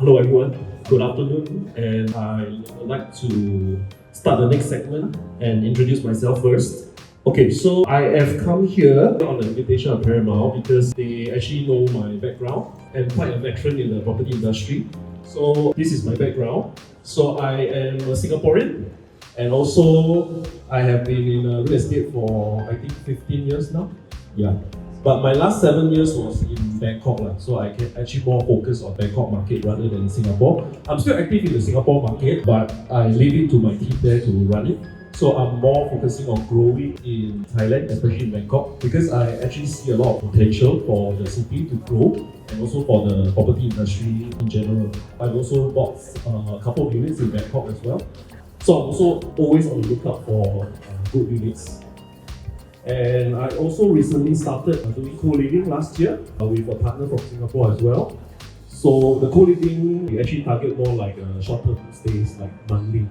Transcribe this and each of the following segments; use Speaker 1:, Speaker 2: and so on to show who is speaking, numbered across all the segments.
Speaker 1: Hello everyone, good afternoon, and I would like to start the next segment and introduce myself first. Okay, so I have come here on the invitation of Paramount because they actually know my background. I'm quite a veteran in the property industry. So this is my background. So I am a Singaporean, and also I have been in real estate for I think 15 years now. Yeah. But my last 7 years was in Bangkok, so I can actually more focus on Bangkok market rather than Singapore. I'm still active in the Singapore market, but I leave it to my team there to run it. So I'm more focusing on growing in Thailand, especially in Bangkok, because I actually see a lot of potential for the city to grow and also for the property industry in general. I've also bought a couple of units in Bangkok as well. So I'm also always on the lookout for good units. And I also recently started doing co-living last year with a partner from Singapore as well. So the co-living, we actually target more like short-term stays, like monthly.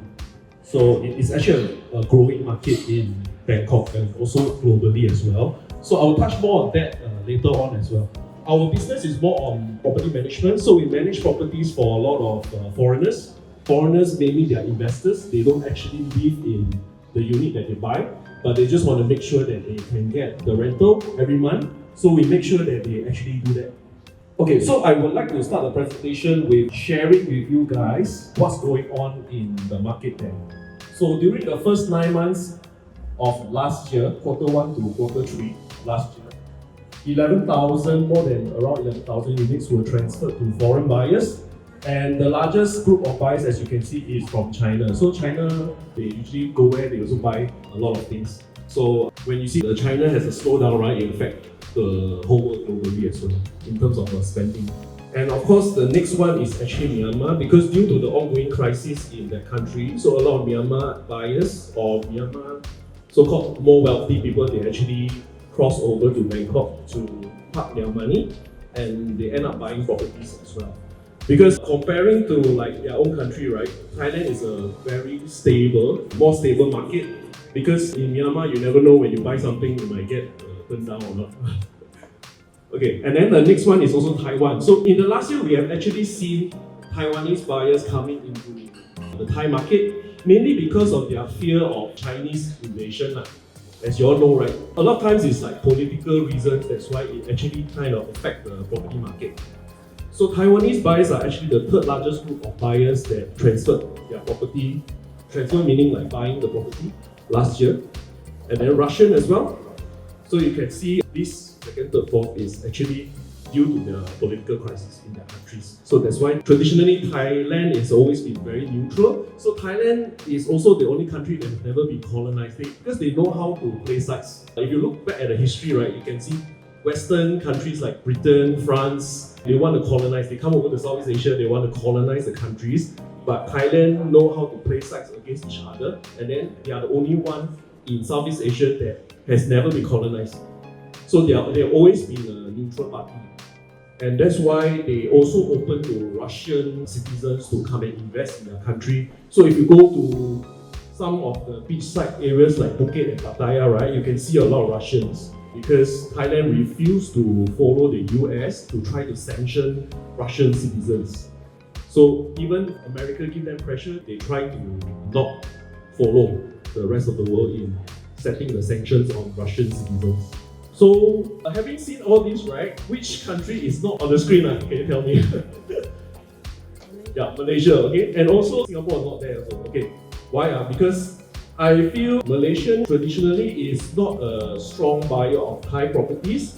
Speaker 1: So it's actually a growing market in Bangkok and also globally as well. So I'll touch more on that later on as well. Our business is more on property management. So we manage properties for a lot of foreigners. Foreigners, mainly they are investors. They don't actually live in the unit that they buy, but they just want to make sure that they can get the rental every month. So we make sure that they actually do that. Okay, so I would like to start the presentation with sharing with you guys what's going on in the market there. So during the first 9 months of last year, Q1 to Q3 last year, more than around 11,000 units were transferred to foreign buyers. And the largest group of buyers, as you can see, is from China. So China, they usually go where they also buy a lot of things. So when you see China has a slowdown, right, it affects the whole world globally as well in terms of spending. And of course, the next one is actually Myanmar, because due to the ongoing crisis in that country, so a lot of Myanmar buyers or Myanmar so-called more wealthy people, they actually cross over to Bangkok to park their money, and they end up buying properties as well. Because comparing to like their own country, right, Thailand is a very stable, more stable market. Because in Myanmar, you never know when you buy something, you might get turned down or not. Okay, and then the next one is also Taiwan. So in the last year, we have actually seen Taiwanese buyers coming into the Thai market, mainly because of their fear of Chinese invasion. As you all know, right, a lot of times it's like political reasons, that's why it actually kind of affects the property market. So Taiwanese buyers are actually the third largest group of buyers that transferred their property, transfer meaning like buying the property last year, and then Russian as well. So you can see this second, third, fourth is actually due to the political crisis in their countries. So that's why traditionally Thailand has always been very neutral. So Thailand is also the only country that has never been colonized because they know how to play sides. If you look back at the history, right, you can see Western countries like Britain, France, they want to colonize. They come over to Southeast Asia, they want to colonize the countries. But Thailand know how to play sides against each other, and then they are the only one in Southeast Asia that has never been colonized. So they've always been a neutral party. And that's why they also open to Russian citizens to come and invest in their country. So if you go to some of the beachside areas like Phuket and Pattaya, right, you can see a lot of Russians. Because Thailand refused to follow the US to try to sanction Russian citizens. So even America give them pressure, they try to not follow the rest of the world in setting the sanctions on Russian citizens. So having seen all this, right, which country is not on the screen? Can you tell me? Yeah, Malaysia, okay? And also Singapore is not there also, okay? Why? Because I feel Malaysia traditionally is not a strong buyer of Thai properties.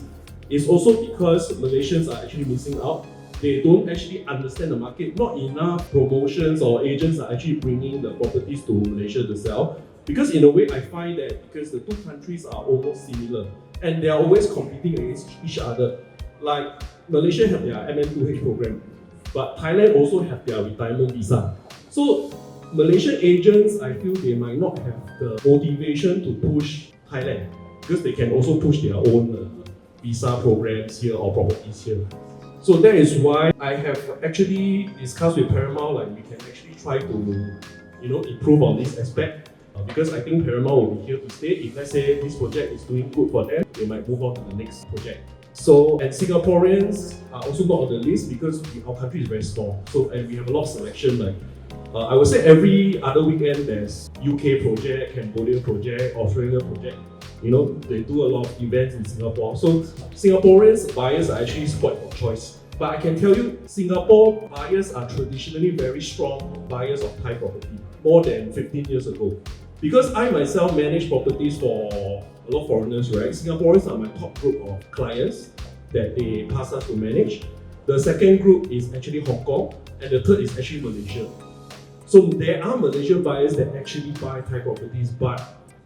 Speaker 1: It's also because Malaysians are actually missing out. They don't actually understand the market. Not enough promotions or agents are actually bringing the properties to Malaysia to sell. Because in a way, I find that because the two countries are almost similar and they are always competing against each other. Like Malaysia have their MM2H program, but Thailand also have their retirement visa. So Malaysian agents, I feel they might not have the motivation to push Thailand because they can also push their own visa programs here or properties here. So that is why I have actually discussed with Paramount, like we can actually try to, improve on this aspect. Because I think Paramount will be here to stay. If let's say this project is doing good for them, they might move on to the next project. So, and Singaporeans are also not on the list because our country is very small. So, and we have a lot of selection. Like, I would say every other weekend there's UK project, Cambodian project, Australia project. You know, they do a lot of events in Singapore. So, Singaporeans buyers are actually spoiled for choice. But I can tell you, Singapore buyers are traditionally very strong buyers of Thai property, more than 15 years ago. Because I myself manage properties for a lot of foreigners, right? Singaporeans are my top group of clients that they pass us to manage. The second group is actually Hong Kong, and the third is actually Malaysia. So there are Malaysian buyers that actually buy Thai properties, but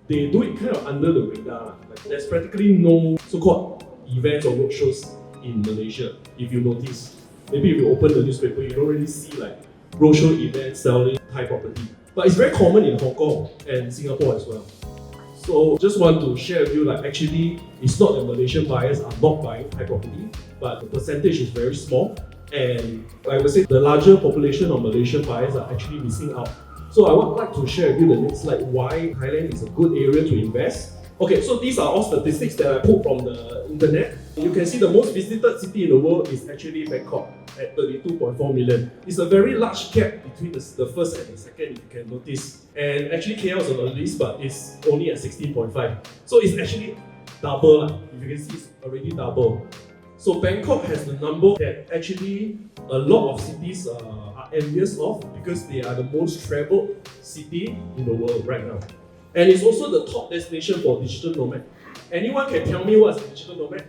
Speaker 1: they do it kind of under the radar. Like, there's practically no so-called events or roadshows in Malaysia, if you notice. Maybe if you open the newspaper, you don't really see like roadshow events selling Thai property. But it's very common in Hong Kong and Singapore as well. So just want to share with you, like, actually it's not that Malaysian buyers are not buying Thai property, but the percentage is very small. And I would say the larger population of Malaysian buyers are actually missing out. So I would like to share with you the next slide why Thailand is a good area to invest. Okay, so these are all statistics that I pulled from the internet. You can see the most visited city in the world is actually Bangkok at 32.4 million. It's a very large gap between the first and the second, if you can notice. And actually KL is on the list, but it's only at 16.5. So it's actually double. If you can see, it's already double. So Bangkok has the number that actually a lot of cities are envious of because they are the most traveled city in the world right now. And it's also the top destination for digital nomad. Anyone can tell me what's a digital nomad?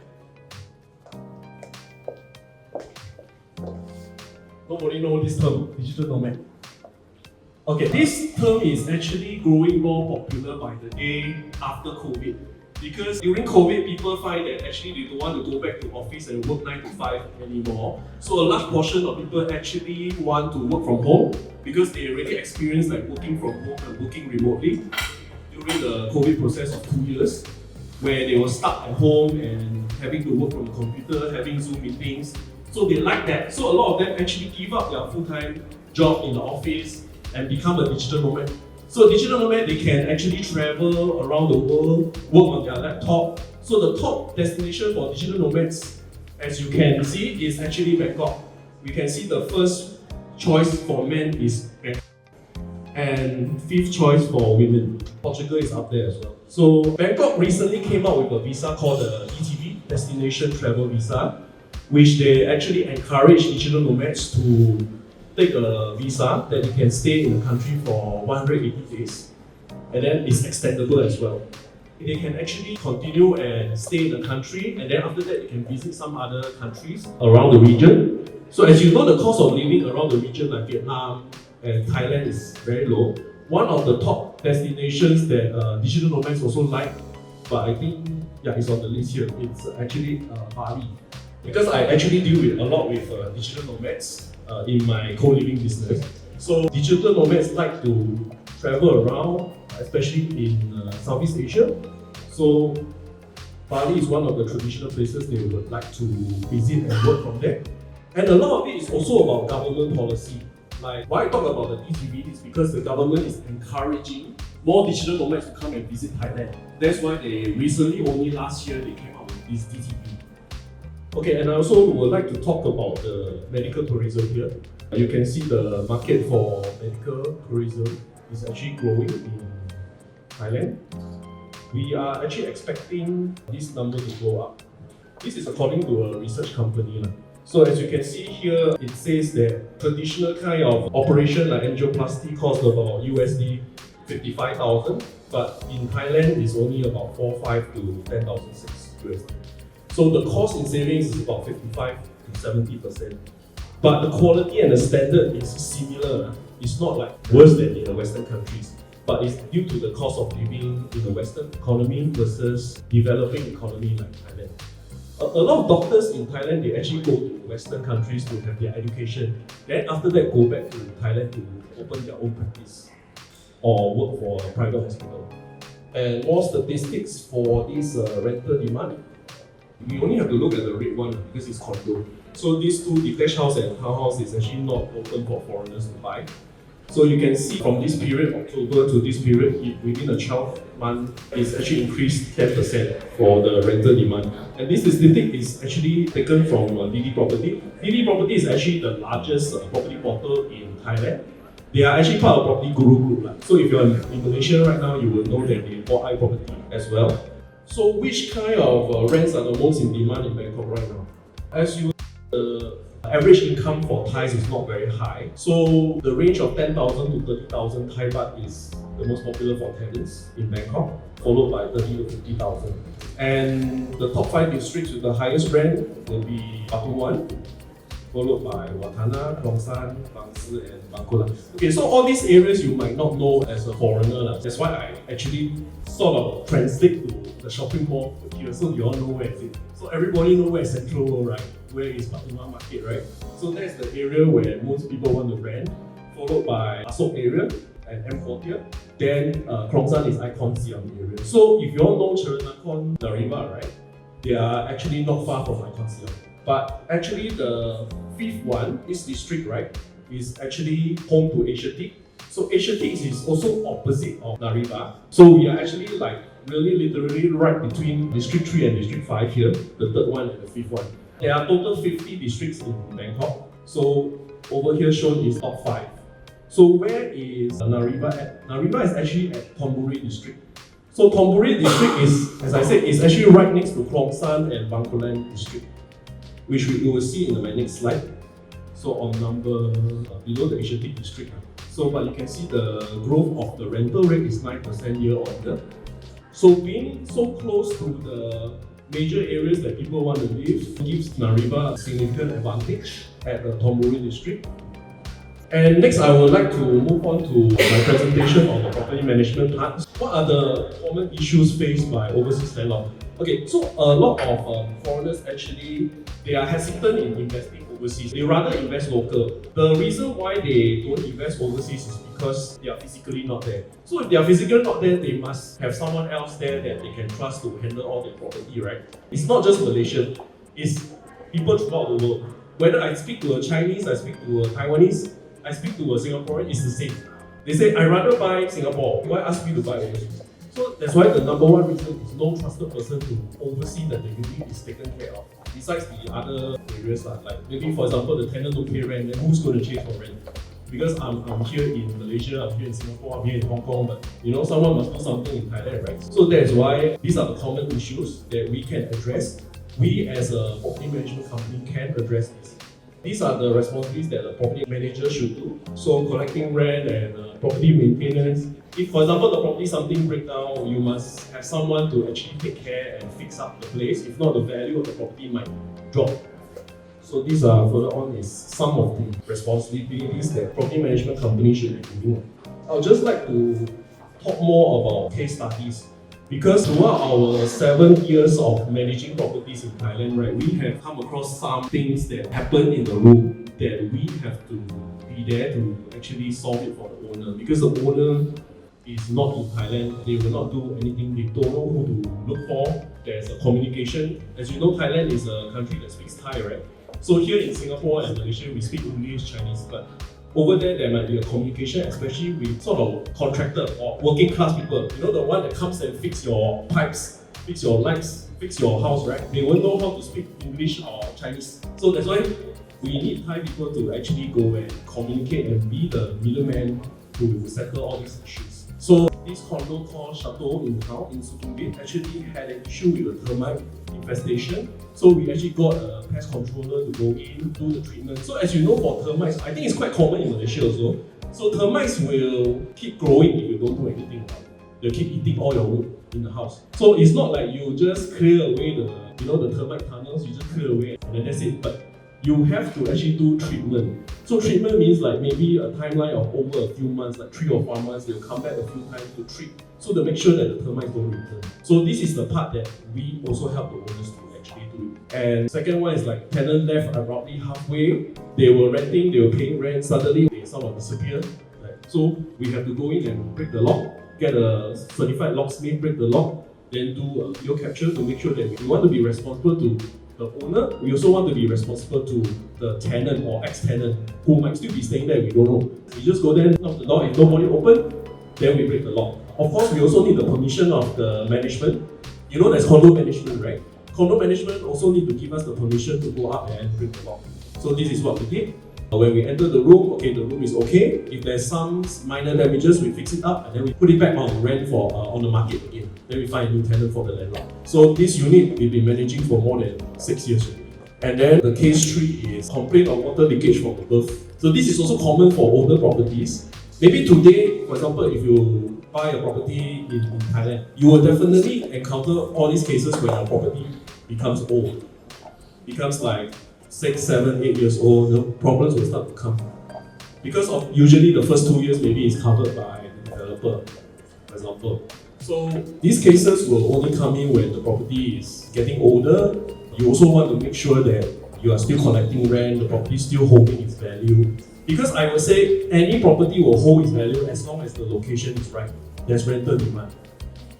Speaker 1: Nobody knows this term, digital nomad. Okay, this term is actually growing more popular by the day after COVID. Because during COVID, people find that actually they don't want to go back to office and work 9 to 5 anymore. So a large portion of people actually want to work from home because they already experienced like working from home and working remotely during the COVID process of 2 years, where they were stuck at home and having to work from the computer, having Zoom meetings. So they like that. So a lot of them actually give up their full-time job in the office and become a digital nomad. So digital nomad, they can actually travel around the world, work on their laptop. So the top destination for digital nomads, as you can see, is actually Bangkok. We can see the first choice for men is Bangkok, and fifth choice for women. Portugal is up there as well. So Bangkok recently came out with a visa called the DTV, Destination Travel Visa, which they actually encourage digital nomads to take a visa that they can stay in the country for 180 days, and then it's extendable as well. They can actually continue and stay in the country, and then after that they can visit some other countries around the region. So as you know, the cost of living around the region like Vietnam and Thailand is very low. One of the top destinations that digital nomads also like, but I think it's on the list here, it's actually Bali. Because I actually deal with a lot with digital nomads in my co-living business. So digital nomads like to travel around, especially in Southeast Asia. So Bali is one of the traditional places they would like to visit and work from there. And a lot of it is also about government policy. Like, why I talk about the DTV is because the government is encouraging more digital nomads to come and visit Thailand. That's why they recently, only last year, they came out with this DTV. Okay, and I also would like to talk about the medical tourism here. You can see the market for medical tourism is actually growing in Thailand. We are actually expecting this number to go up. This is according to a research company. So as you can see here, it says that traditional kind of operation like angioplasty costs about USD 55,000, but in Thailand it's only about 4,500 to 10,600 USD. So the cost in savings is about 55 to 70%. But the quality and the standard is similar. It's not like worse than in the Western countries, but it's due to the cost of living in the Western economy versus developing economy like Thailand. A lot of doctors in Thailand, they actually go to Western countries to have their education. Then after that, go back to Thailand to open their own practice or work for a private hospital. And more statistics for this rental demand. We only have to look at the red one because it's condo. So these two detached house and townhouse is actually not open for foreigners to buy. So you can see from this period, October to this period, within a 12 month, it's actually increased 10% for the rental demand. And this statistic is actually taken from DD Property. DD Property is actually the largest property portal in Thailand. They are actually part of Property Guru Group. So if you're in Malaysia right now, you will know that they bought iProperty as well. So which kind of rents are the most in demand in Bangkok right now? As you the average income for Thais is not very high. So the range of 10,000 to 30,000 Thai baht is the most popular for tenants in Bangkok, followed by 30 to 50,000. And the top 5 districts with the highest rent will be Batu Wan, followed by Watana, Klong San, Bang Si, and Bangkok. Okay, so all these areas you might not know as a foreigner. That's why I actually sort of translate to the shopping mall here, so you all know where is it. So everybody know where is Central World, right? Where is Paramount Market, right? So that's the area where most people want to rent, followed by Ashwood area and M40. Then Klong San is Icon Siam area. So if you all know Cheranakon, Nariva, right? They are actually not far from Icon Siam. But actually the fifth one, this district, right, is actually home to Asiatic. So Asiatic is also opposite of Nariva. So we are actually like really literally right between District 3 and District 5 here, the third one and the fifth one. There are total 50 districts in Bangkok. So over here shown is top 5. So where is Nariva at? Nariva is actually at Thonburi district. So Thonburi district is, as I said, is actually right next to Klong San and Bangkolan district, which we will see in my next slide. So on number below the Asiatic district. So but you can see the growth of the rental rate is 9% year on year. So being so close to the major areas that people want to live gives Nariva a significant advantage at the Thonburi district. And next, I would like to move on to my presentation on the property management part. What are the common issues faced by overseas landlords? Okay, so a lot of foreigners actually, they are hesitant in investing overseas. They rather invest local. The reason why they don't invest overseas is because they are physically not there. So if they are physically not there, they must have someone else there that they can trust to handle all their property, right? It's not just Malaysian, it's people throughout the world. Whether I speak to a Chinese, I speak to a Taiwanese, I speak to a Singaporean, it's the same. They say, I rather buy Singapore, why ask me to buy overseas? So that's why the number one reason is no trusted person to oversee that the unit is taken care of. Besides the other areas, like maybe for example, the tenant don't pay rent, then who's going to chase for rent? Because I'm here in Malaysia, I'm here in Singapore, I'm here in Hong Kong, but someone must do something in Thailand, right? So that's why these are the common issues that we can address. We as a property management company can address this. These are the responsibilities that a property manager should do. So collecting rent and property maintenance. If, for example, the property something break down, you must have someone to actually take care and fix up the place. If not, the value of the property might drop. So these are further on is some of the responsibilities that property management companies should be doing. I would just like to talk more about case studies. Because throughout our 7 years of managing properties in Thailand, right, we have come across some things that happen in the room that we have to be there to actually solve it for the owner. Because the owner is not in Thailand, they will not do anything, they don't know who to look for. There's a communication. As you know, Thailand is a country that speaks Thai, right? So here in Singapore and Malaysia, we speak English, Chinese, but over there might be a communication, especially with sort of contractor or working class people. The one that comes and fix your pipes, fix your lights, fix your house, right? They won't know how to speak English or Chinese. So that's why we need Thai people to actually go and communicate and be the middleman to settle all these issues. So this condo called Chateau in town in Sukhumvit actually had an issue with a termite infestation. So we actually got a pest controller to go in, do the treatment. So as you know, for termites, I think it's quite common in Malaysia also. So termites will keep growing if you don't do anything about it. They'll keep eating all your wood in the house. So it's not like you just clear away the termite tunnels, you just clear away and then that's it. But you have to actually do treatment. So treatment means like maybe a timeline of over a few months, like 3 or 4 months, they'll come back a few times to treat. So to make sure that the termites don't return. So this is the part that we also help the owners to actually do it. And second one is like tenant left abruptly halfway. They were renting, they were paying rent, suddenly they sort of disappear. Right? So we have to go in and break the lock, get a certified locksmith, break the lock, then do a video capture to make sure that we want to be responsible to the owner, we also want to be responsible to the tenant or ex-tenant who might still be staying there, we don't know. We just go there, knock the door, if nobody open, then we break the lock. Of course, we also need the permission of the management. You know, there's condo management, right? Condo management also need to give us the permission to go up and break the lock. So this is what we did. When we enter the room, okay, the room is okay. If there's some minor damages, we fix it up and then we put it back on rent for on the market again. Then we find a new tenant for the landlord. So this unit we've been managing for more than 6 years already. And then the case 3 is complaint of water leakage from above. So this is also common for older properties. Maybe today, for example, if you buy a property in Thailand, you will definitely encounter all these cases when your property becomes old. Becomes like 6, 7, 8 years old, the problems will start to come. Because of usually the first 2 years maybe is covered by the developer, for example. So these cases will only come in when the property is getting older. You also want to make sure that you are still collecting rent, the property is still holding its value. Because I would say any property will hold its value as long as the location is right. There's rental demand.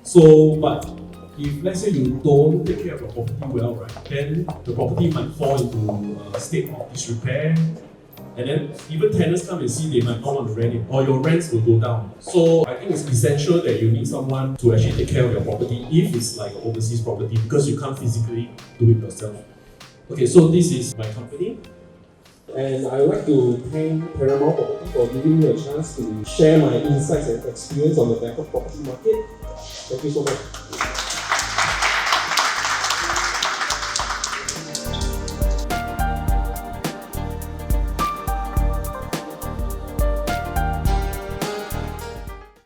Speaker 1: So, but if let's say you don't take care of your property well, right, then the property might fall into a state of disrepair, and then even tenants come and see they might not want to rent it, or your rents will go down. So I think it's essential that you need someone to actually take care of your property if it's like an overseas property, because you can't physically do it yourself. Okay, so this is my company. And I would like to thank Paramount Property for giving me a chance to share my insights and experience on the Bangkok property market. Thank you so much.